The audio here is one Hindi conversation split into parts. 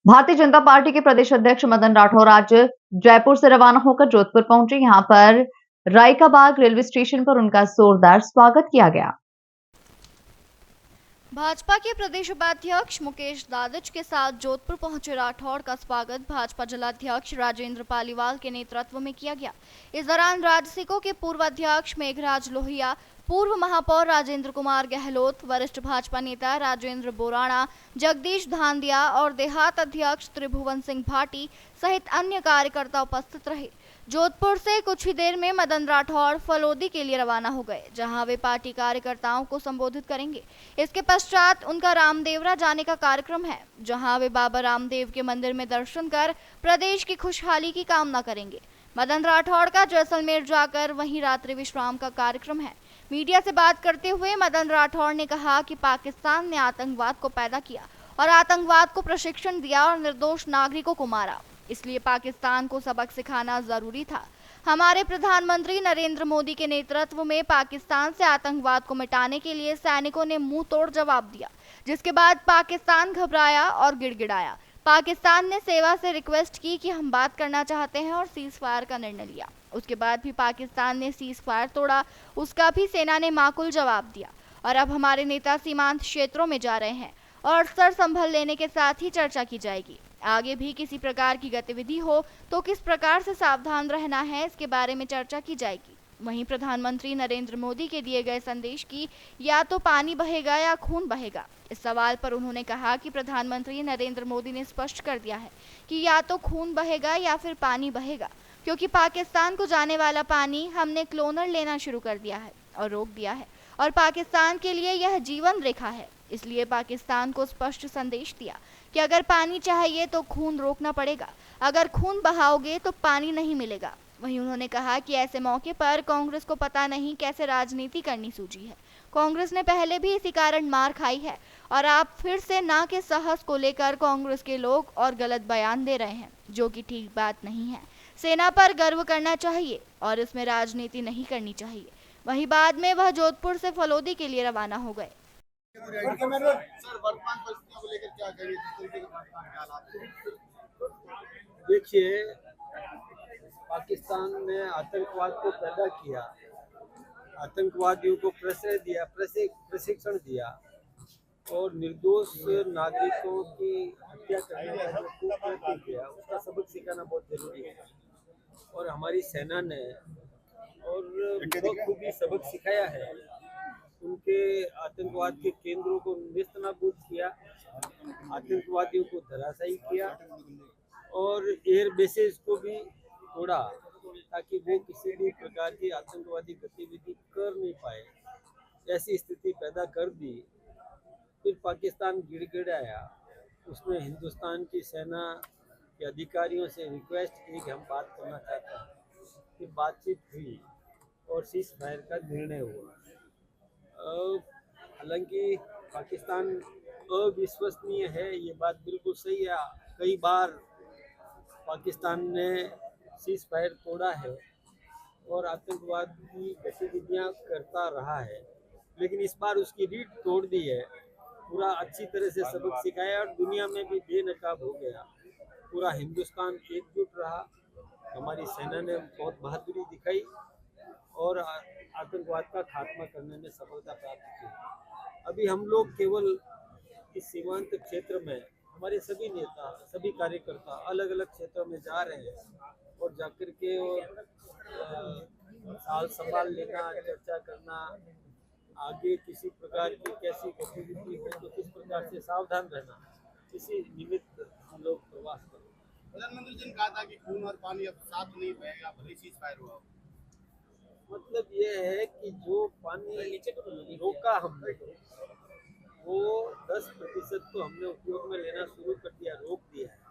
भारतीय जनता पार्टी के प्रदेश अध्यक्ष मदन राठौर आज जयपुर से रवाना होकर जोधपुर पहुंचे। यहां पर राय का बाग रेलवे स्टेशन पर उनका जोरदार स्वागत किया गया। भाजपा के प्रदेश उपाध्यक्ष मुकेश दादिच के साथ जोधपुर पहुंचे राठौर का स्वागत भाजपा जिलाध्यक्ष राजेंद्र पालीवाल के नेतृत्व में किया गया। इस दौरान राजसिको के पूर्व अध्यक्ष मेघराज लोहिया, पूर्व महापौर राजेंद्र कुमार गहलोत, वरिष्ठ भाजपा नेता राजेंद्र बोराणा, जगदीश धांधिया और देहात अध्यक्ष त्रिभुवन सिंह भाटी सहित अन्य कार्यकर्ता उपस्थित रहे। जोधपुर से कुछ ही देर में मदन राठौर फलोदी के लिए रवाना हो गए, जहां वे पार्टी कार्यकर्ताओं को संबोधित करेंगे। इसके पश्चात उनका रामदेवरा जाने का कार्यक्रम है, जहां वे बाबा रामदेव के मंदिर में दर्शन कर प्रदेश की खुशहाली की कामना करेंगे। मदन राठौर का जैसलमेर जाकर वहीं रात्रि विश्राम का कार्यक्रम है। मीडिया से बात करते हुए मदन राठौर ने कहा कि पाकिस्तान ने आतंकवाद को पैदा किया और आतंकवाद को प्रशिक्षण दिया और निर्दोष नागरिकों को मारा, इसलिए पाकिस्तान को सबक सिखाना जरूरी था। हमारे प्रधानमंत्री नरेंद्र मोदी के नेतृत्व में पाकिस्तान से आतंकवाद को मिटाने के लिए सैनिकों ने मुंह तोड़ जवाब दिया, जिसके बाद पाकिस्तान घबराया और गिड़गिड़ाया। पाकिस्तान ने सेवा से रिक्वेस्ट की कि हम बात करना चाहते हैं और सीज फायर का निर्णय लिया। उसके बाद भी पाकिस्तान ने सीज फायर तोड़ा, उसका भी सेना ने माकूल जवाब दिया। और अब हमारे नेता सीमांत क्षेत्रों में जा रहे हैं और स्तर संभल लेने के साथ ही चर्चा की जाएगी। आगे भी किसी प्रकार की गतिविधि हो तो किस प्रकार से सावधान रहना है, इसके बारे में चर्चा की जाएगी। वहीं प्रधानमंत्री नरेंद्र मोदी के दिए गए संदेश की या तो पानी बहेगा या खून बहेगा, इस सवाल पर उन्होंने कहा कि प्रधानमंत्री नरेंद्र मोदी ने स्पष्ट कर दिया है कि या तो खून बहेगा या फिर पानी बहेगा, क्योंकि पाकिस्तान को जाने वाला पानी हमने क्लोनर लेना शुरू कर दिया है और रोक दिया है, और पाकिस्तान के लिए यह जीवन रेखा है। इसलिए पाकिस्तान को स्पष्ट संदेश दिया कि अगर पानी चाहिए तो खून रोकना पड़ेगा, अगर खून बहाओगे तो पानी नहीं मिलेगा। वहीं उन्होंने कहा कि ऐसे मौके पर कांग्रेस को पता नहीं कैसे राजनीति करनी सूझी है। कांग्रेस ने पहले भी इसी कारण मार खाई है और आप फिर से ना के साहस को लेकर कांग्रेस के लोग और गलत बयान दे रहे हैं, जो कि ठीक बात नहीं है। सेना पर गर्व करना चाहिए और इसमें राजनीति नहीं करनी चाहिए। वहीं बाद में वह जोधपुर से फलोदी के लिए रवाना हो गए। देखिए, पाकिस्तान ने आतंकवाद को पैदा किया, आतंकवादियों को प्रश्रय दिया, प्रशिक्षण दिया और निर्दोष नागरिकों की हत्या करने का जो कुकृत्य किया, उसका सबक सिखाना बहुत जरूरी है। और हमारी सेना ने और बखूबी सबक सिखाया है। उनके आतंकवाद के केंद्रों को नेस्तनाबूद किया, आतंकवादियों को धराशायी किया और एयर बेसेस को भी तोड़ा, ताकि वो किसी भी प्रकार की आतंकवादी गतिविधि कर नहीं पाए। ऐसी स्थिति पैदा कर दी। फिर पाकिस्तान गिड़गिड़ाया। उसने हिंदुस्तान की सेना के अधिकारियों से रिक्वेस्ट की कि हम बात करना चाहते हैं। फिर बातचीत हुई और सीज फायर का निर्णय हुआ। हालांकि पाकिस्तान अविश्वसनीय है, ये बात बिल्कुल सही है। कई बार पाकिस्तान ने सीज फायर तोड़ा है और आतंकवादी गतिविधियां करता रहा है, लेकिन इस बार उसकी रीढ़ तोड़ दी है। पूरा अच्छी तरह से सबक सिखाया और दुनिया में भी बेनकाब हो गया। पूरा हिंदुस्तान एकजुट रहा। हमारी सेना ने बहुत बहादुरी दिखाई और आतंकवाद का खात्मा करने में सफलता प्राप्त की। अभी हम लोग केवल इस सीमांत क्षेत्र में हमारे सभी नेता, सभी कार्यकर्ता अलग अलग क्षेत्रों में जा रहे हैं और जाकर के और साल संभाल लेना, चर्चा करना, आगे किसी प्रकार की कैसी गतिविधि हो तो किस प्रकार से सावधान रहना, इसी निमित्त हम लोग प्रवास कर रहे हैं। प्रधानमंत्री जी ने कहा था कि खून और पानी अब साथ नहीं बहेगा, भले सीज फायर हुआ। मतलब ये है कि जो पानी रोका हमने, वो 10% तो हमने उपयोग में लेना शुरू कर दिया, रोक दिया है।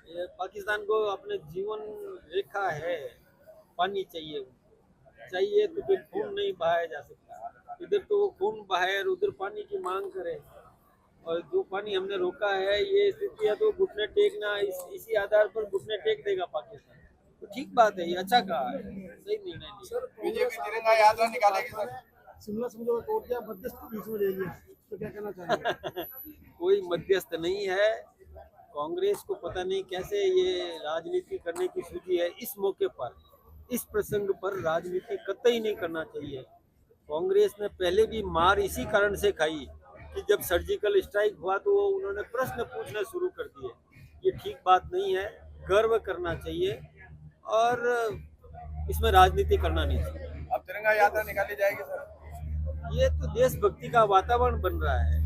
ये पाकिस्तान को अपने जीवन रेखा है, पानी चाहिए तो फिर खून नहीं बहाया जा सकता। इधर तो वो खून बहाए और उधर पानी की मांग करे, और जो पानी हमने रोका है, ये स्थिति है तो घुटने टेकना, इसी आधार पर घुटने टेक देगा पाकिस्तान। तो ठीक बात है, ये अच्छा कहा है, सही निर्णय लिया। बीजेपी तिरंगा यात्रा निकालेगी सर। शिमला समझौता तोड़ दिया, मध्यस्थ बीच में ले लिया, तो क्या कहना चाहेंगे? कोई मध्यस्थ नहीं है कांग्रेस को पता नहीं कैसे ये राजनीति करने की सूझी है। इस मौके पर, इस प्रसंग पर राजनीति कतई नहीं करना चाहिए। कांग्रेस ने पहले भी मार इसी कारण से खाई कि जब सर्जिकल स्ट्राइक हुआ तो वो उन्होंने प्रश्न पूछना शुरू कर दिए। ये ठीक बात नहीं है, गर्व करना चाहिए और इसमें राजनीति करना नहीं चाहिए। अब तिरंगा यात्रा निकाली जाएगी सर। ये तो देशभक्ति का वातावरण बन रहा है।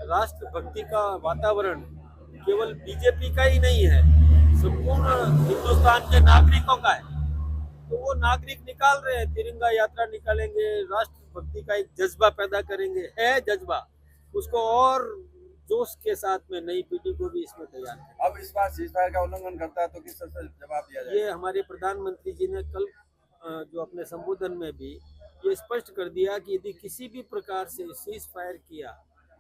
राष्ट्रभक्ति का वातावरण केवल बीजेपी का ही नहीं है, संपूर्ण हिंदुस्तान के नागरिकों का है। तो वो नागरिक निकाल रहे हैं, तिरंगा यात्रा निकालेंगे, राष्ट्रभक्ति का एक जज्बा पैदा करेंगे। है जज्बा, उसको और जोश के साथ में नई पीढ़ी को भी इसमें तैयार है। अब इस बार सीजफायर का उल्लंघन करता है तो किस तरह से जवाब दिया जाए? ये हमारे प्रधानमंत्री जी ने कल जो अपने संबोधन में भी ये स्पष्ट कर दिया कि यदि किसी भी प्रकार से सीज फायर किया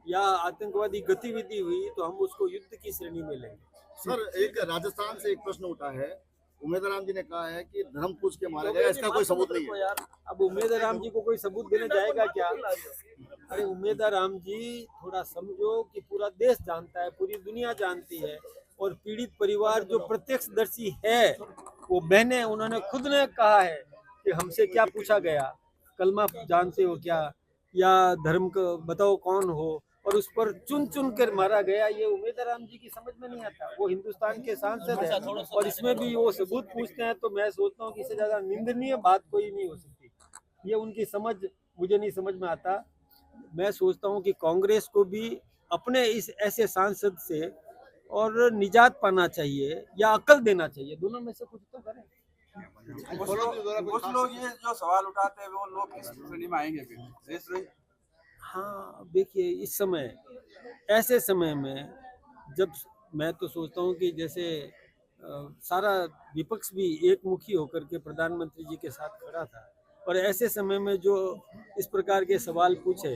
या आतंकवादी गतिविधि हुई तो हम उसको युद्ध की श्रेणी में लेंगे। सर, एक राजस्थान से एक प्रश्न उठा है। उमेद राम जी ने कहा है कि धर्म पूछ के मारा गया, इसका कोई सबूत नहीं है। यार, अब उमेद राम जी को कोई सबूत देने जाएगा क्या? अरे उमेद राम जी, थोड़ा समझो कि पूरा देश जानता है, पूरी दुनिया जानती है, और पीड़ित परिवार जो प्रत्यक्षदर्शी है वो बहनें, उन्होंने खुद ने कहा है कि हमसे क्या पूछा गया, कलमा जानते हो क्या, या धर्म को बताओ कौन हो, और उस पर चुन चुन कर मारा गया। ये उमेद राम जी की समझ में नहीं आता। वो हिंदुस्तान के सांसद है और इसमें भी वो सबूत पूछते हैं, तो मैं सोचता हूँ कि इससे ज्यादा निंदनीय बात कोई नहीं हो सकती। ये उनकी समझ मुझे नहीं समझ में आता। मैं सोचता हूँ कि कांग्रेस को भी अपने इस ऐसे सांसद से और निजात पाना चाहिए या अकल देना चाहिए, दोनों में से कुछ तो करें। कुछ लोग ये जो सवाल उठाते हैं वो लोग किस श्रेणी में आएंगे फिर? शेष रही? हाँ, देखिए इस समय, ऐसे समय में जब मैं तो सोचता हूँ कि जैसे सारा विपक्ष भी एकमुखी होकर के प्रधानमंत्री जी के साथ खड़ा था, और ऐसे समय में जो इस प्रकार के सवाल पूछे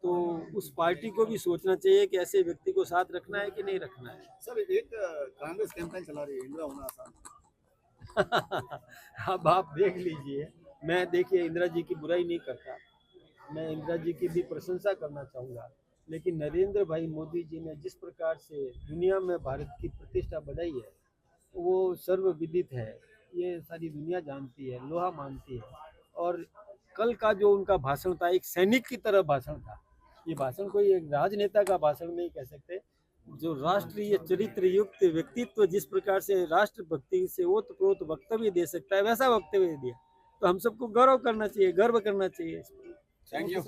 तो उस पार्टी को भी सोचना चाहिए कि ऐसे व्यक्ति को साथ रखना है कि नहीं रखना है। सर, एक कांग्रेस कैंपेन चला रही है, इंदिरा होना आसान। अब आप देख लीजिए, मैं देखिए इंदिरा जी की बुराई नहीं करता, मैं इंदिरा जी की भी प्रशंसा करना चाहूँगा, लेकिन नरेंद्र भाई मोदी जी ने जिस प्रकार से दुनिया में भारत की प्रतिष्ठा बढ़ाई है वो सर्वविदित है, ये सारी दुनिया जानती है, लोहा मानती है। और कल का जो उनका भाषण था, एक सैनिक की तरह भाषण था। ये भाषण कोई एक राजनेता का भाषण नहीं कह सकते। जो राष्ट्रीय चरित्र युक्त व्यक्तित्व जिस प्रकार से राष्ट्रभक्ति से ओतप्रोत वक्तव्य दे सकता है, वैसा वक्तव्य दिया, तो हम सबको गौरव करना चाहिए, गर्व करना चाहिए। Thank you.